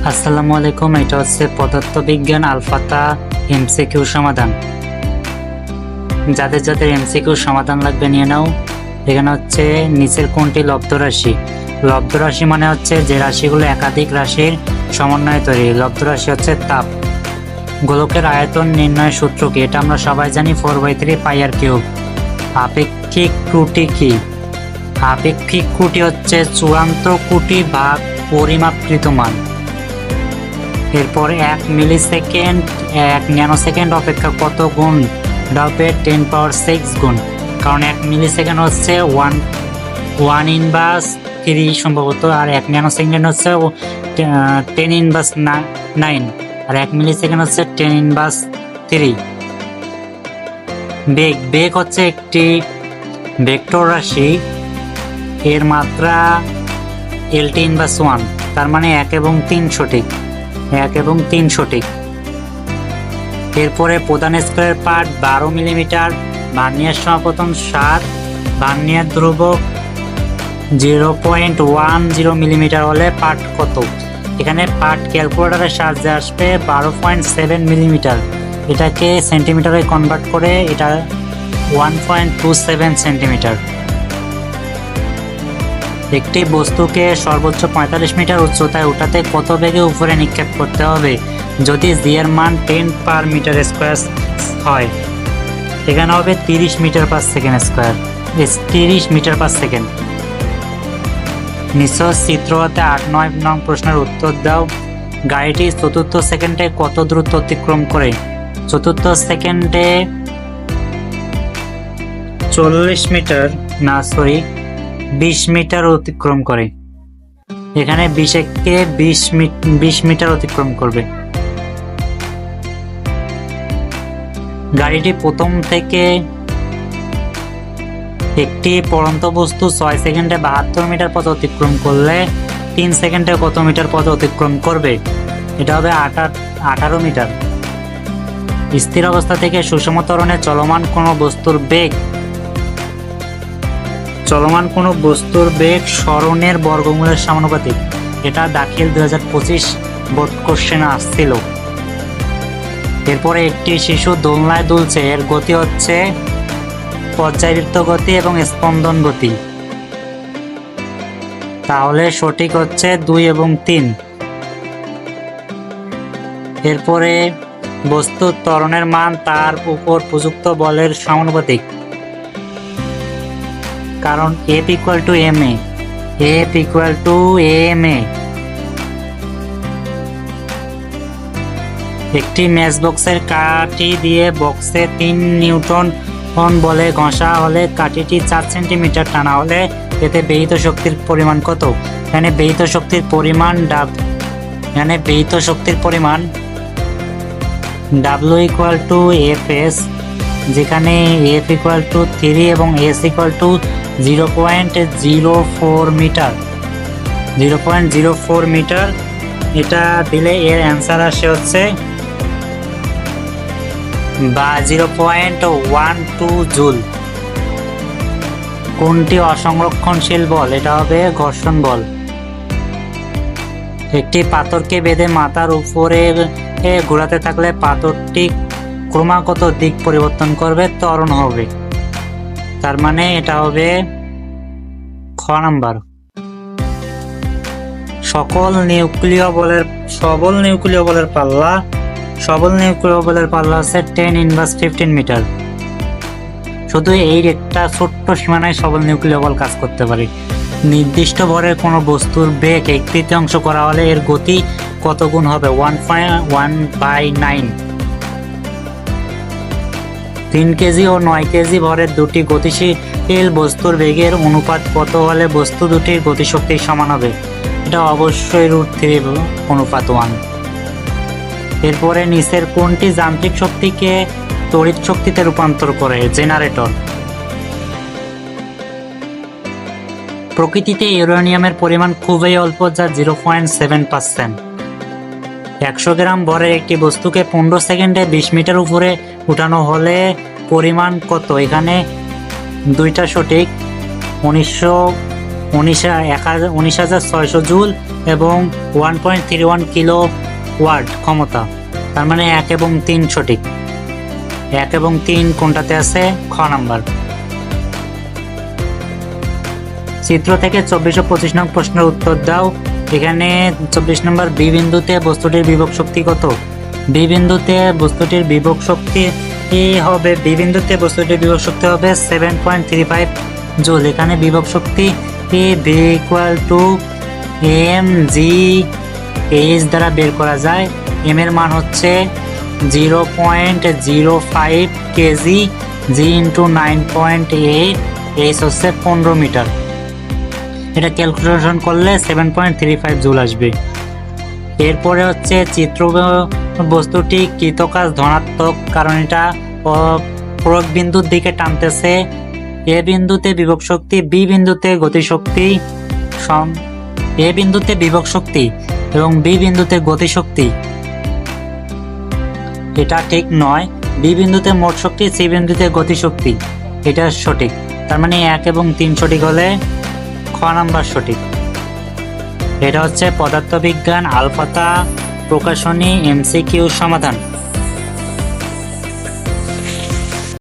আসসালামু আলাইকুম। এটা হচ্ছে পদার্থবিজ্ঞান আলফাতা এমসিকিউ সমাধান। যাদের যাদের এমসিকিউ সমাধান লাগবে নিয়ে নাও। এখানে হচ্ছে নিচের কোনটি লব্ধ রাশি। লব্ধ রাশি মানে হচ্ছে যে রাশিগুলো একাধিক রাশির সমন্বয়ে তৈরি। লব্ধ রাশি হচ্ছে তাপ। গোলকের আয়তন নির্ণয়ের সূত্র কি? এটা আমরা সবাই জানি 4/3 পাই আর কিউব। আপেক্ষিক ত্রুটি কি? আপেক্ষিক ত্রুটি হচ্ছে চূড়ান্ত ত্রুটি ভাগ পরিমাপকৃত মান। এরপর 1 মিলিসেকেন্ড 1 ন্যানোসেকেন্ড অপেক্ষা কত গুণ? এটা হবে 10⁶ গুণ, কারণ 1 মিলিসেকেন্ড হচ্ছে 1/3 সম্ভবত, আর 1 ন্যানোসেকেন্ড হচ্ছে 10⁹ আর 1 মিলিসেকেন্ড হচ্ছে 10⁻3। বেগ হচ্ছে একটি ভেক্টর রাশি, এর মাত্রা LT−1, তার মানে 1 এবং 3 সঠিক। 1 এবং 3 সঠিক। এরপরে প্রধান স্কেলের পাঠ 12 মিলিমিটার, ভার্নিয়ার সমাপতন 7, ভার্নিয়ার ধ্রুবক 0.10 মিলিমিটার হলে পাঠ কত? এখানে পাঠ ক্যালকুলেটরের সাহায্যে আসবে 12.7 মিলিমিটার। এটাকে সেন্টিমিটারে কনভার্ট করে এটা 1.27 সেন্টিমিটার। একটি বস্তুকে সর্বোচ্চ 45 মিটার উচ্চতায় উঠাতে কত বেগে উপরে নিক্ষেপ করতে হবে যদি জি এর মান 10 পার মিটার স্কোয়ার হয়? এখানে হবে 30 metre per second square. 30 metre per second. নিচের চিত্র হতে 8-9 নং প্রশ্নের উত্তর দাও। গাড়িটি চতুর্থ সেকেন্ডে কত দ্রুত অতিক্রম করে? চতুর্থ সেকেন্ডে 20 মিটার অতিক্রম করে। এখানে 20 মিটার অতিক্রম করবে। গাড়িটি প্রথম থেকে একটি পড়ন্ত বস্তু 6 সেকেন্ডে 72 মিটার পথ অতিক্রম করলে 3 সেকেন্ডে কত মিটার পথ অতিক্রম করবে? এটা হবে 18 মিটার। স্থির অবস্থা থেকে সুষম ত্বরণে চলমান কোনো বস্তুর বেগ স্মরণের বর্গমূলের সমানুপাতিক। এটা দাখিল 2025 বোর্ড কোশ্চেনে আসছিল। এরপরে একটি শিশু দোলনায় দুলছে, এর গতি হচ্ছে পর্যায়বৃত্ত গতি এবং স্পন্দন গতি। তাহলে সঠিক হচ্ছে 2 এবং 3। এরপরে বস্তুর ত্বরণের মান তার উপর প্রযুক্ত বলের সমানুপাতিক, কারণ F = ma। F = ma। একটি ম্যাচ বক্সের কাঠি দিয়ে বক্সে 3 নিউটন বলে ঘষা হলে কাঠিটি 4 সেন্টিমিটার টানা হলে এতে ব্যয়িত শক্তির পরিমাণ কত? এখানে ব্যয়িত শক্তির পরিমাণ W = Fs, যেখানে F = 3 এবং S = 0.04 মিটার। 0.04 মিটার এটা দিলে এর অ্যান্সার আসে হচ্ছে 0.12 জুল। কোনটি অসংরক্ষণশীল বল? এটা হবে ঘর্ষণ বল। একটি পাথরকে বেঁধে মাথার উপরে ঘোরাতে থাকলে পাথরটি ক্রমাগত দিক পরিবর্তন করবে, ত্বরণ হবে। তার মানে এটা হবে খ নাম্বার। সবল নিউক্লিয় বলের পাল্লা হচ্ছে 10⁻15 মিটার। শুধু এই একটা ছোট্ট সীমানায় সবল নিউক্লিয় বল কাজ করতে পারে। নির্দিষ্ট ভরের কোনো বস্তুর বেগ 1/3 করা হলে এর গতি কত গুণ হবে? 1/9। 3 কেজি ও 9 কেজি ভরের দুটি গতিশীল বস্তুর বেগের অনুপাত কত হলে বস্তু দুটির গতিশক্তি সমান হবে? এটা অবশ্যই √3:1। এরপরে নিচের কোনটি যান্ত্রিক শক্তিকে তড়িৎ শক্তিতে রূপান্তর করে? জেনারেটর। প্রকৃতিতে ইউরেনিয়ামের পরিমাণ খুবই অল্প, যা 0.7%। 100 গ্রাম ভরের একটি বস্তুকে 15 সেকেন্ডে 20 মিটার উপরে উঠানো হলে পরিমাণ কত? এখানে দুইটা সঠিক। 19,600 জুল এবং 1.31 কিলো ওয়াট ক্ষমতা। তার মানে 1 এবং 3 সঠিক। 1 এবং 3 কোনটাতে আছে? খ নাম্বার। চিত্র থেকে 24 ও 25 নং প্রশ্নের উত্তর দাও। এখানে 24 নম্বর, বি বিন্দুতে বস্তুটির বিভব শক্তি কত? বি বিন্দুতে বস্তুটির বিভব শক্তি হবে 7.35 জুল। এখানে বিভব শক্তি v equal to m g h দ্বারা বের করা যায়। এম এর মান হচ্ছে 0.05 কেজি, জি ইন্টু 9.8, এইচ হচ্ছে 15 মিটার। এটা ক্যালকুলেশন করলে 7.35 জুল আসবে। এরপরে হচ্ছে চিত্র বস্তুটি কৃতকাজ ধনাত্মক, কারণ এটা প্রয়োগ বিন্দুর দিকে টানতেছে। এ বিন্দুতে বিভব শক্তি, বি বিন্দুতে গতিশক্তি, এ বিন্দুতে বিভব শক্তি এবং বি বিন্দুতে গতিশক্তি, এটা ঠিক নয়। বি বিন্দুতে মোট শক্তি, সি বিন্দুতে গতিশক্তি, এটা সঠিক। তার মানে 1 এবং 3 সঠিক হলে খ নাম্বার সঠিক। এটা হচ্ছে পদার্থবিজ্ঞান আলফাতা প্রকাশনী MCQ সমাধান।